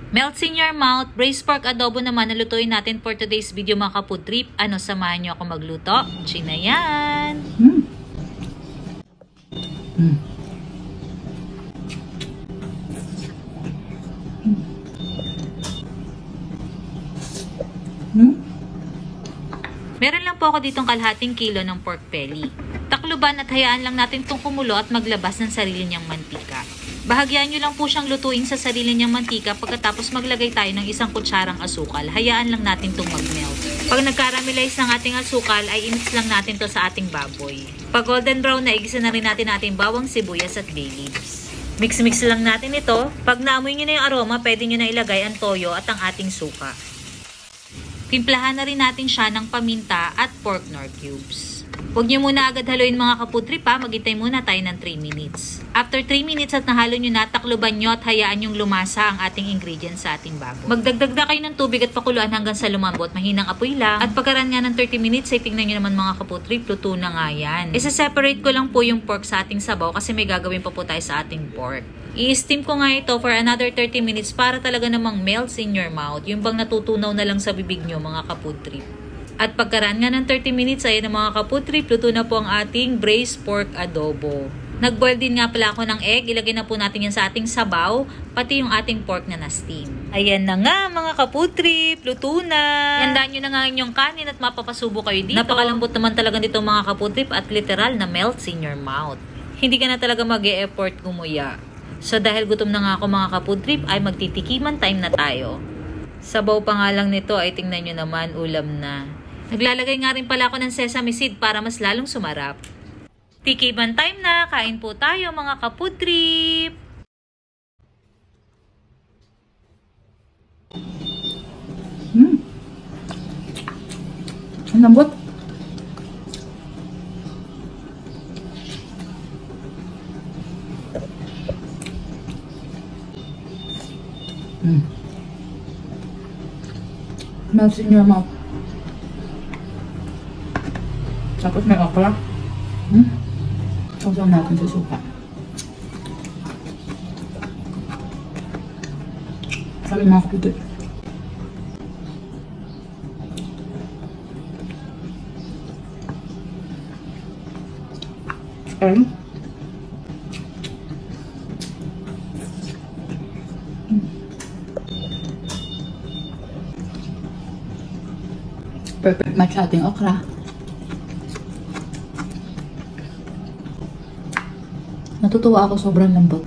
Melts in your mouth, braised pork adobo naman na lutuin natin for today's video mga ka-food trip. Ano, samahan nyo ako magluto? China yan! Meron lang po ako ditong kalahating kilo ng pork belly. Takluban at hayaan lang natin itong kumulo at maglabas ng sarili niyang mantika. Bahagyan nyo lang po siyang lutuin sa sarili niyang mantika pagkatapos maglagay tayo ng 1 kutsarang asukal. Hayaan lang natin itong mag-melt. Pag nag-caramelize ng ating asukal ay i-mix lang natin to sa ating baboy. Pag golden brown na, igisa na rin natin ating bawang sibuyas at bay leaves. Mix-mix lang natin ito. Pag naamoy nyo na yung aroma, pwede nyo na ilagay ang toyo at ang ating suka. Timplahan na rin natin siya ng paminta at pork nor cubes. Huwag nyo muna agad haluin mga ka-food trip ha, maghintay muna tayo ng 3 minutes. After 3 minutes at nahalo nyo na, takluban nyo at hayaan yung lumasa ang ating ingredients sa ating baboy. Magdagdag na kayo ng tubig at pakuluan hanggang sa lumambot, mahinang apoy lang. At pagkaraan nga ng 30 minutes ay tingnan nyo naman mga ka-food trip, luto na nga yan. Isa-separate ko lang po yung pork sa ating sabaw kasi may gagawin pa po tayo sa ating pork. I-steam ko nga ito for another 30 minutes para talaga namang melts in your mouth. Yung bang natutunaw na lang sa bibig nyo mga ka-food trip. At pagkaraan nga ng 30 minutes, ayan na mga ka-food trip, luto na po ang ating braised pork adobo. Nag-boil din nga pala ako ng egg, ilagay na po natin yan sa ating sabaw, pati yung ating pork na na-steam. Ayan na nga mga ka-food trip, luto na. Handaan nyo na nga inyong kanin at mapapasubo kayo dito. Napakalambot naman talaga dito mga ka-food trip at literal na melts in your mouth. Hindi ka na talaga mag-e-effort gumuya. So dahil gutom na nga ako mga ka-food trip, ay magtitikiman time na tayo. Sabaw pa nga lang nito ay tingnan nyo naman, ulam na. Naglalagay nga rin pala ako ng sesame seed para mas lalong sumarap. Tikiman time na, kain po tayo mga ka-food trip! Ang lambot. Melts in your mouth. Tapos may okra. Sausaw natin sa suka. Sabi mga kapatid. Perfect match ating okra. Natutuwa ako, sobrang lambot.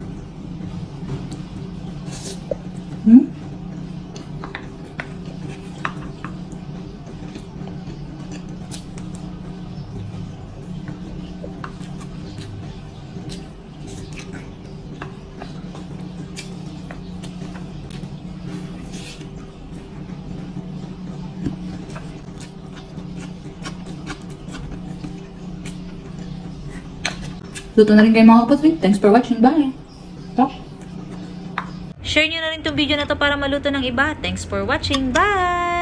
Luto na rin kayo mga kapatid. Thanks for watching. Bye! Stop! Share nyo na rin itong video na to para maluto ng iba. Thanks for watching. Bye!